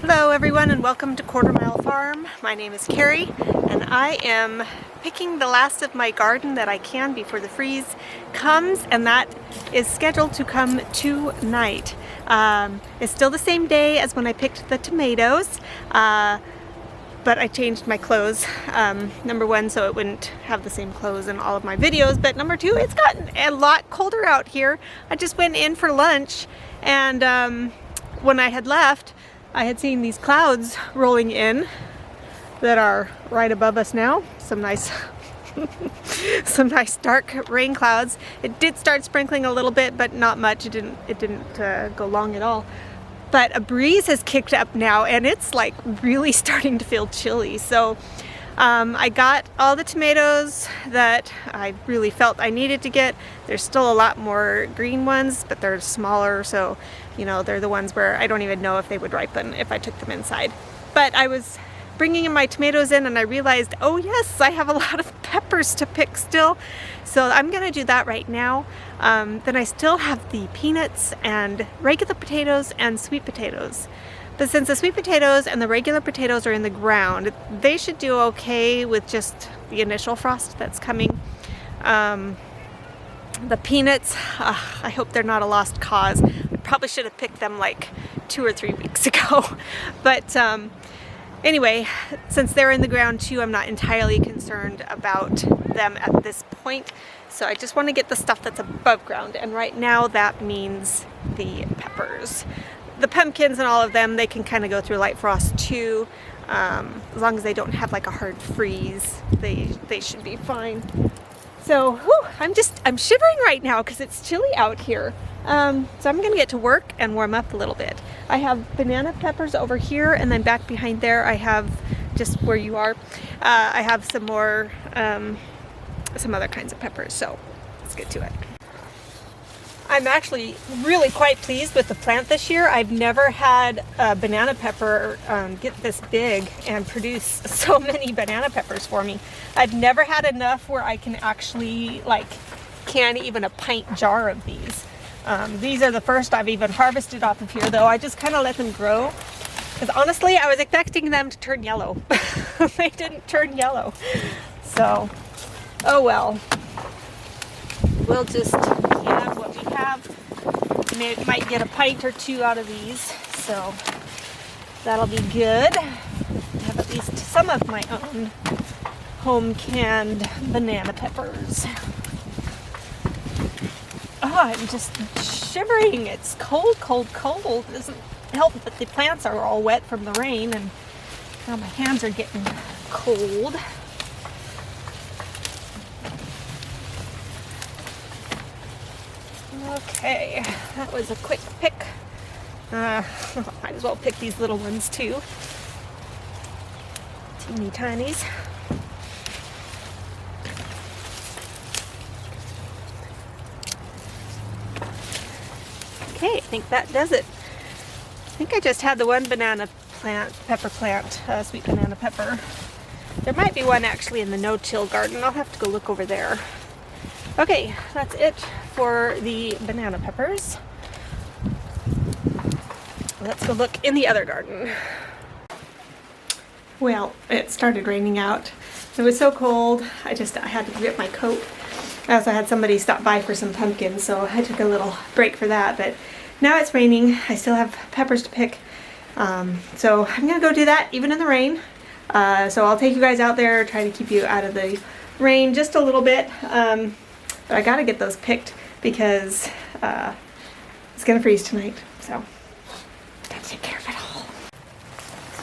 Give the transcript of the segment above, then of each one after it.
Hello everyone and welcome to Quarter Mile Farm. My name is Carrie and I am picking the last of my garden that I can before the freeze comes, and that is scheduled to come tonight. It's still the same day as when I picked the tomatoes, but I changed my clothes. Number one, so it wouldn't have the same clothes in all of my videos, but number two, it's gotten a lot colder out here. I just went in for lunch and when I had left, I had seen these clouds rolling in that are right above us now. Some nice some nice dark rain clouds. It did start sprinkling a little bit, but not much. It didn't go long at all. But a breeze has kicked up now and it's like really starting to feel chilly. So I got all the tomatoes that I really felt I needed to get. There's still a lot more green ones, but they're smaller, so you know, they're the ones where I don't even know if they would ripen if I took them inside. But I was bringing my tomatoes in and I realized, oh yes, I have a lot of peppers to pick still. So I'm gonna do that right now. Then I still have the peanuts and regular potatoes and sweet potatoes. But since the sweet potatoes and the regular potatoes are in the ground, they should do okay with just the initial frost that's coming. The peanuts, I hope they're not a lost cause. I probably should have picked them like 2 or 3 weeks ago. But anyway, since they're in the ground too, I'm not entirely concerned about them at this point. So I just want to get the stuff that's above ground. And right now that means the peppers. The pumpkins and all of them, they can kind of go through light frost too. As long as they don't have like a hard freeze, they should be fine. So whew, I'm shivering right now because it's chilly out here. So I'm gonna get to work and warm up a little bit. I have banana peppers over here, and then back behind there I have, just where you are, I have some more, some other kinds of peppers. So let's get to it. I'm actually really quite pleased with the plant this year. I've never had a banana pepper get this big and produce so many banana peppers for me. I've never had enough where I can actually like can even a pint jar of these. These are the first I've even harvested off of here, though. I just kind of let them grow because honestly I was expecting them to turn yellow. They didn't turn yellow. So, oh well. We'll just have what we have. Maybe might get a pint or two out of these, so that'll be good. I have at least some of my own home canned banana peppers. Oh, I'm just shivering. It's cold, cold, cold. It doesn't help that the plants are all wet from the rain, and now my hands are getting cold. Okay, that was a quick pick. Might as well pick these little ones too. Teeny tinies. Okay, I think that does it. I think I just had the one banana plant, sweet banana pepper. There might be one actually in the no-till garden. I'll have to go look over there. Okay, that's it for the banana peppers. Let's go look in the other garden. Well, it started raining out. It was so cold, I had to get my coat. I also had somebody stop by for some pumpkins, so I took a little break for that. But now it's raining. I still have peppers to pick. So I'm gonna go do that even in the rain. So I'll take you guys out there, try to keep you out of the rain just a little bit. But I gotta get those picked because it's gonna freeze tonight, so gotta take care of it all.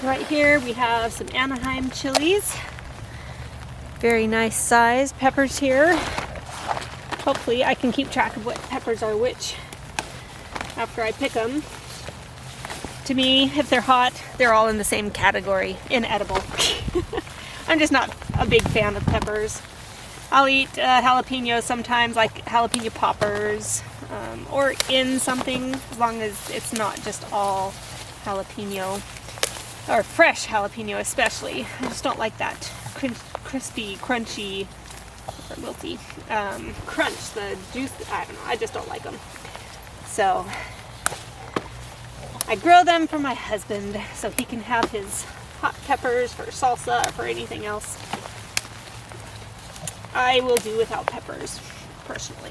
So right here we have some Anaheim chilies. Very nice size peppers here. Hopefully I can keep track of what peppers are which after I pick them. To me, if they're hot, they're all in the same category, inedible. I'm just not a big fan of peppers. I'll eat jalapenos sometimes, like jalapeno poppers, or in something, as long as it's not just all jalapeno, or fresh jalapeno especially. I just don't like that crispy, crunchy, or wilty crunch, the juice. I don't know, I just don't like them. So I grow them for my husband so he can have his hot peppers for salsa or for anything else. I will do without peppers, personally.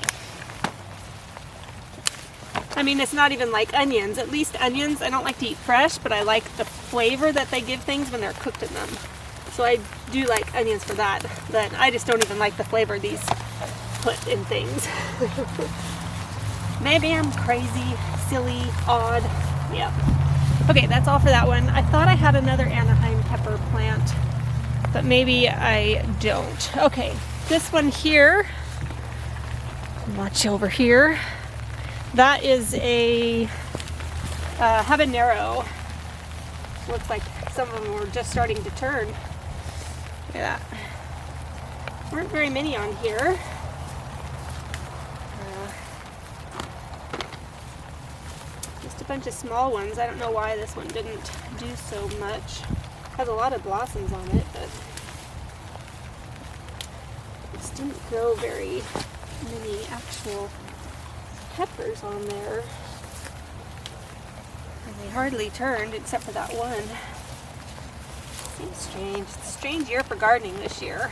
I mean, it's not even like onions. At least onions, I don't like to eat fresh, but I like the flavor that they give things when they're cooked in them. So I do like onions for that, but I just don't even like the flavor these put in things. Maybe I'm crazy, silly, odd. Yep. Okay, that's all for that one. I thought I had another Anaheim pepper plant, but maybe I don't. Okay, this one here, watch over here. That is a habanero. Looks like some of them were just starting to turn. Look at that. Weren't very many on here. Just a bunch of small ones. I don't know why this one didn't do so much. Has a lot of blossoms on it, but it didn't grow very many actual peppers on there. And they hardly turned except for that one. Seems strange. It's a strange year for gardening this year.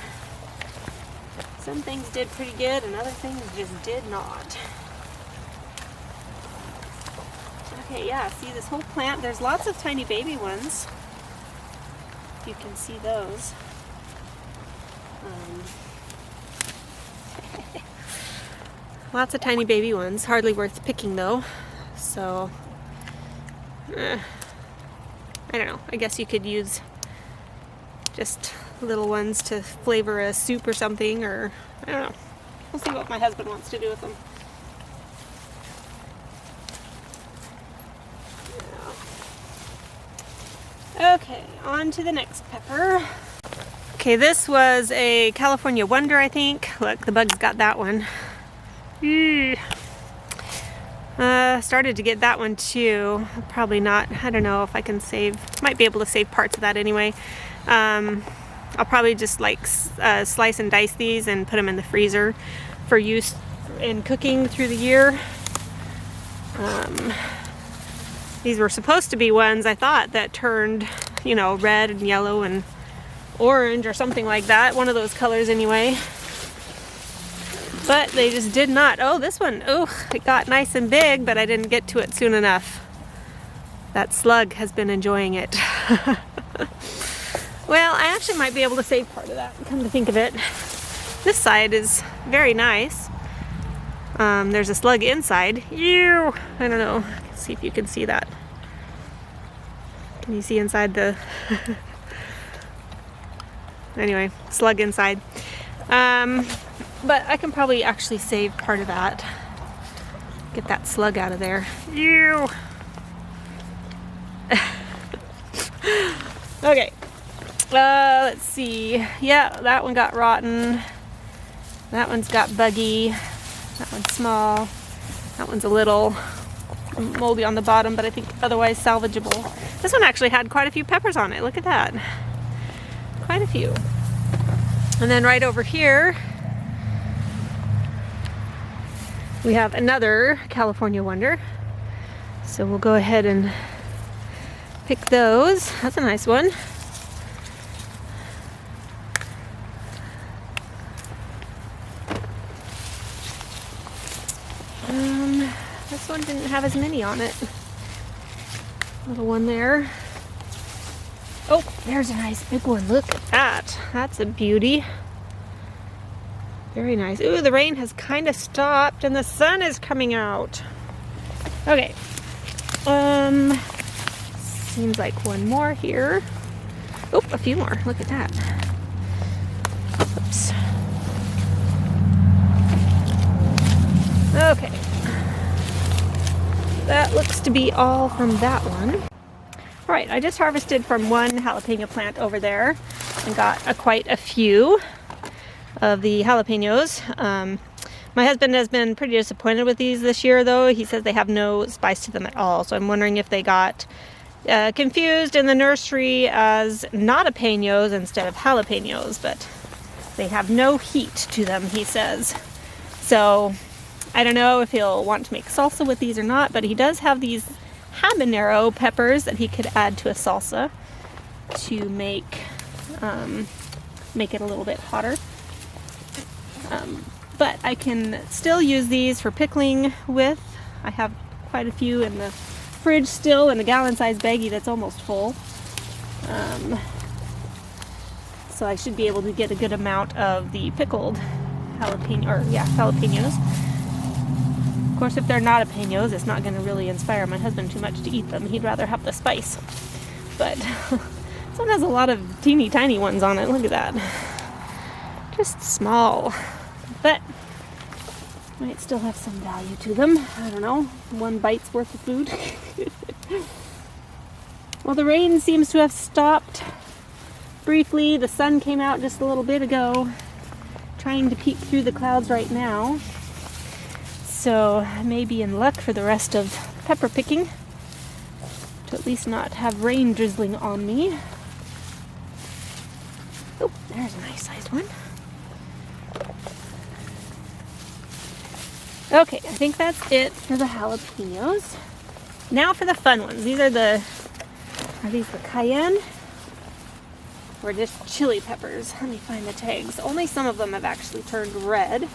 Some things did pretty good and other things just did not. Okay, yeah, see this whole plant, there's lots of tiny baby ones. You can see those. Lots of tiny baby ones, hardly worth picking though. So, I don't know, I guess you could use just little ones to flavor a soup or something, or I don't know. We'll see what my husband wants to do with them. Okay, on to the next pepper. Okay, this was a California Wonder, I think. Look, the bugs got that one. Started to get that one too. Probably not. I don't know if I can save. Might be able to save parts of that anyway. I'll probably just like slice and dice these and put them in the freezer for use in cooking through the year. These were supposed to be ones I thought that turned, you know, red and yellow and orange or something like that. One of those colors anyway. But they just did not. Oh, this one, oh, it got nice and big, but I didn't get to it soon enough. That slug has been enjoying it. Well, I actually might be able to save part of that, come to think of it. This side is very nice. There's a slug inside. Ew! I don't know. Let's see if you can see that. Can you see inside the... Anyway, slug inside. But I can probably actually save part of that. Get that slug out of there. Ew! Okay. Let's see. Yeah, that one got rotten. That one's got buggy. That one's small. That one's a little moldy on the bottom, but I think otherwise salvageable. This one actually had quite a few peppers on it. Look at that. Quite a few. And then right over here, we have another California Wonder. So we'll go ahead and pick those. That's a nice one. This one didn't have as many on it. Little one there. Oh, there's a nice big one. Look at that. That's a beauty. Very nice. Ooh, the rain has kind of stopped and the sun is coming out. Okay. Seems like one more here. Oh, a few more. Look at that. Oops. Okay. That looks to be all from that one. All right, I just harvested from one jalapeno plant over there and got quite a few of the jalapenos. My husband has been pretty disappointed with these this year though. He says they have no spice to them at all. So I'm wondering if they got confused in the nursery as nadapenos instead of jalapenos, but they have no heat to them, he says. So I don't know if he'll want to make salsa with these or not, but he does have these habanero peppers that he could add to a salsa to make it a little bit hotter. But I can still use these for pickling with. I have quite a few in the fridge still in a gallon-sized baggie that's almost full. So I should be able to get a good amount of the pickled jalapenos. Of course, if they're not jalapenos, it's not going to really inspire my husband too much to eat them. He'd rather have the spice. But this one has a lot of teeny tiny ones on it. Look at that. Just small. But might still have some value to them. I don't know. One bite's worth of food. Well, the rain seems to have stopped briefly. The sun came out just a little bit ago, trying to peek through the clouds right now. So I may be in luck for the rest of pepper picking, to at least not have rain drizzling on me. Oh, there's a nice sized one. Okay, I think that's it for the jalapenos. Now for the fun ones. Are these the cayenne? Or just chili peppers? Let me find the tags. Only some of them have actually turned red. Here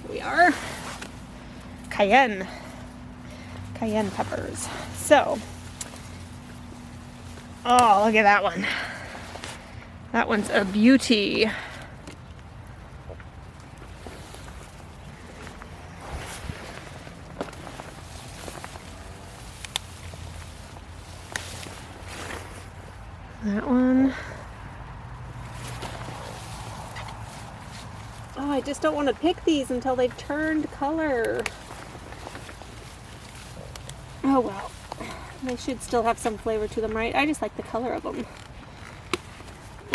we are. Cayenne peppers. So, oh, look at that one. That one's a beauty. That one. Oh, I just don't want to pick these until they've turned color. Oh well. They should still have some flavor to them, right? I just like the color of them.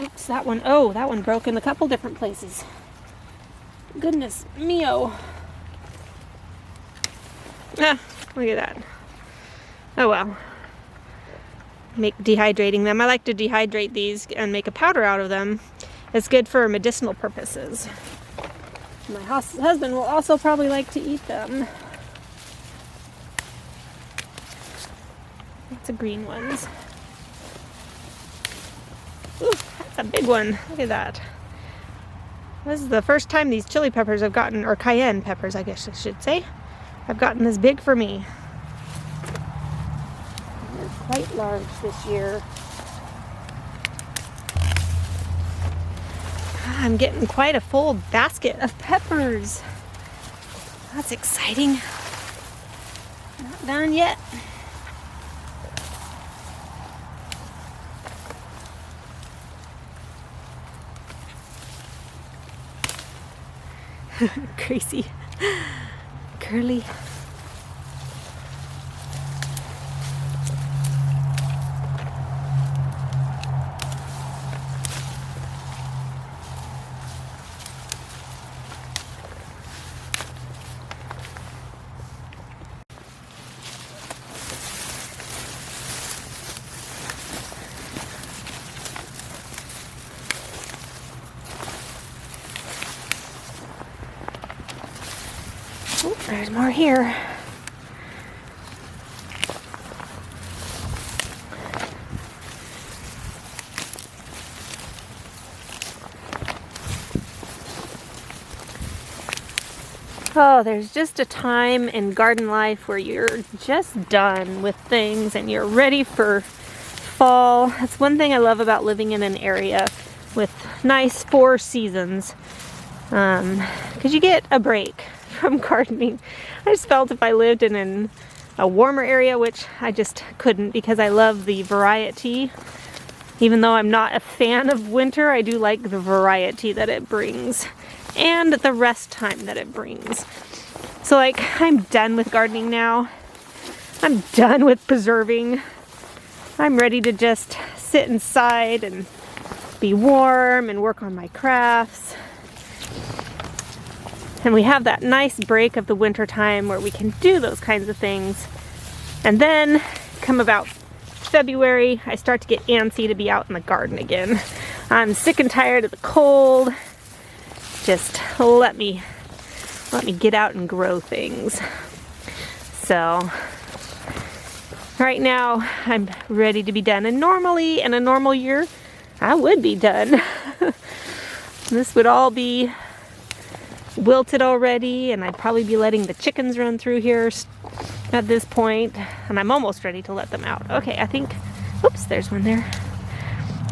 Oops, that one. Oh, that one broke in a couple different places. Goodness mio. Ah, look at that. Oh well. Make dehydrating them. I like to dehydrate these and make a powder out of them. It's good for medicinal purposes. My husband will also probably like to eat them. Lots of green ones. Ooh, that's a big one. Look at that. This is the first time these chili peppers have gotten, or cayenne peppers I guess I should say, have gotten this big for me. They're quite large this year. I'm getting quite a full basket of peppers. That's exciting. Not done yet. Crazy. Curly. Oh, there's more here. Oh, there's just a time in garden life where you're just done with things and you're ready for fall. That's one thing I love about living in an area with nice 4 seasons, because you get a break from gardening. I just felt if I lived in a warmer area, which I just couldn't because I love the variety. Even though I'm not a fan of winter, I do like the variety that it brings and the rest time that it brings. So like, I'm done with gardening now. I'm done with preserving. I'm ready to just sit inside and be warm and work on my crafts. And we have that nice break of the winter time where we can do those kinds of things. And then come about February, I start to get antsy to be out in the garden again. I'm sick and tired of the cold. Just let me get out and grow things. So Right now, I'm ready to be done. And normally, in a normal year, I would be done. This would all be wilted already, and I'd probably be letting the chickens run through here at this point. And I'm almost ready to let them out. Okay, I think, oops, there's one there.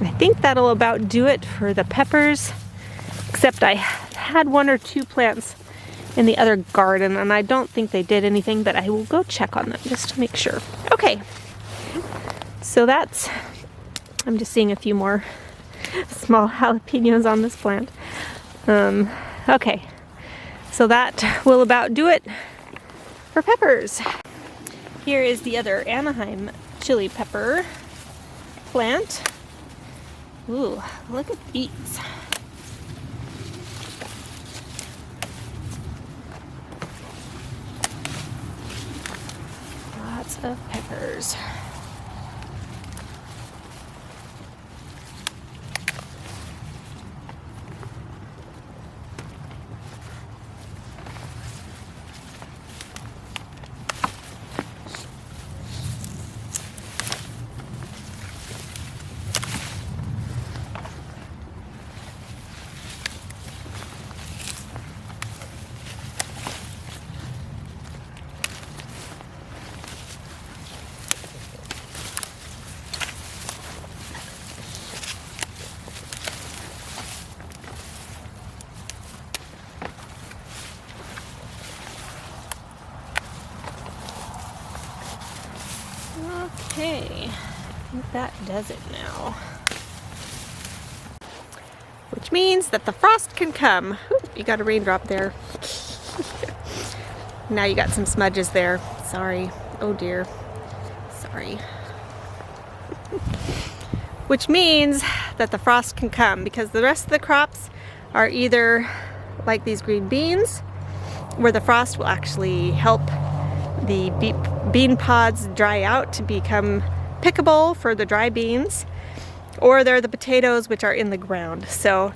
I think that'll about do it for the peppers, except I had 1 or 2 plants in the other garden, and I don't think they did anything, but I will go check on them just to make sure. Okay, so that's, I'm just seeing a few more small jalapenos on this plant. Okay, so that will about do it for peppers. Here is the other Anaheim chili pepper plant. Ooh, look at these. Lots of peppers. Okay, I think that does it now. Which means that the frost can come. Ooh, you got a raindrop there. Now you got some smudges there. Sorry. Oh dear. Sorry. Which means that the frost can come because the rest of the crops are either like these green beans, where the frost will actually help the bean pods dry out to become pickable for the dry beans, or they're the potatoes which are in the ground. So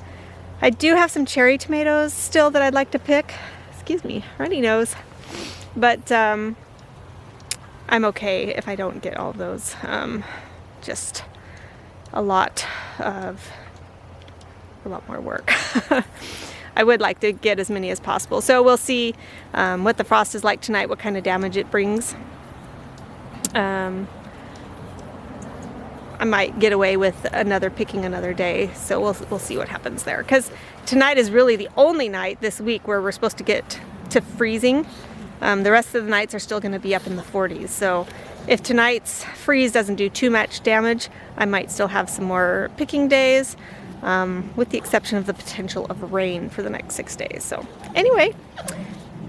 I do have some cherry tomatoes still that I'd like to pick. Excuse me, runny nose. But I'm okay if I don't get all of those. Just a lot more work. I would like to get as many as possible. So we'll see what the frost is like tonight, what kind of damage it brings. I might get away with picking another day, so we'll see what happens there. Because tonight is really the only night this week where we're supposed to get to freezing. The rest of the nights are still going to be up in the 40s. So if tonight's freeze doesn't do too much damage, I might still have some more picking days, with the exception of the potential of rain for the next 6 days. So anyway,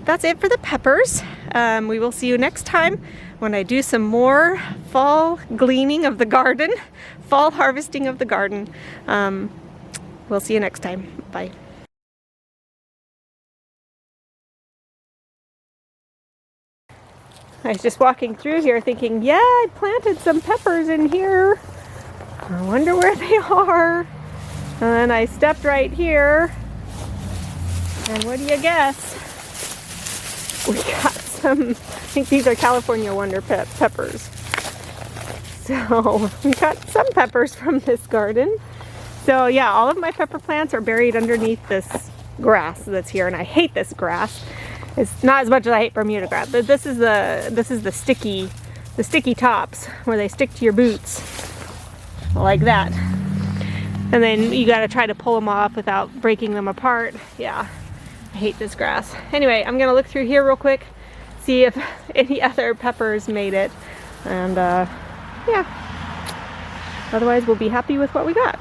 that's it for the peppers. We will see you next time when I do some more fall gleaning of the garden, fall harvesting of the garden. We'll see you next time. Bye. I was just walking through here thinking, yeah, I planted some peppers in here. I wonder where they are. And then I stepped right here, and what do you guess? We got some, I think these are California Wonder peppers. So we got some peppers from this garden. So yeah, all of my pepper plants are buried underneath this grass that's here, and I hate this grass. It's not as much as I hate Bermuda grass, but this is the sticky tops where they stick to your boots like that. And then you gotta try to pull them off without breaking them apart. Yeah, I hate this grass. Anyway, I'm gonna look through here real quick, see if any other peppers made it. And yeah, otherwise we'll be happy with what we got.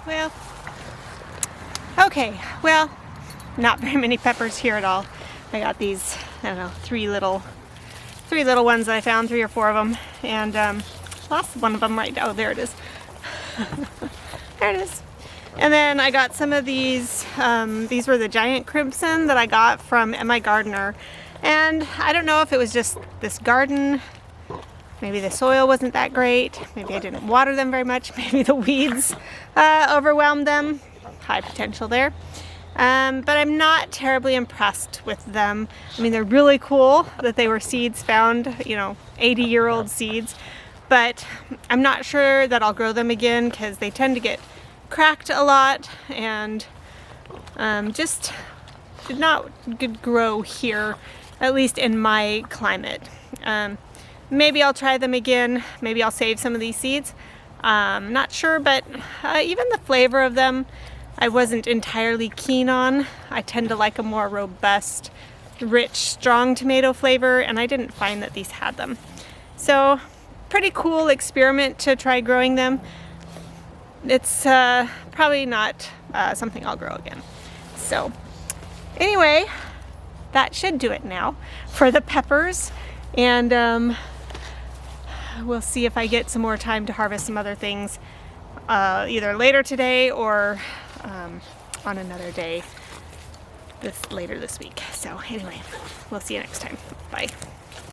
well, okay, well, not very many peppers here at all. I got these, I don't know, three little ones that I found, 3 or 4 of them, and lost one of them right now. Oh, there it is. There it is. And then I got some of these were the giant crimson that I got from MIGardener. And I don't know if it was just this garden, maybe the soil wasn't that great, maybe I didn't water them very much, maybe the weeds overwhelmed them. High potential there. But I'm not terribly impressed with them. I mean, they're really cool that they were seeds found, 80-year-old seeds, but I'm not sure that I'll grow them again because they tend to get cracked a lot and just did not grow here, at least in my climate. Maybe I'll try them again. Maybe I'll save some of these seeds. Not sure, but even the flavor of them I wasn't entirely keen on. I tend to like a more robust, rich, strong tomato flavor, and I didn't find that these had them. So, pretty cool experiment to try growing them. It's probably not something I'll grow again. So, anyway, that should do it now for the peppers, and we'll see if I get some more time to harvest some other things either later today or on another day later this week. So anyway, we'll see you next time. Bye.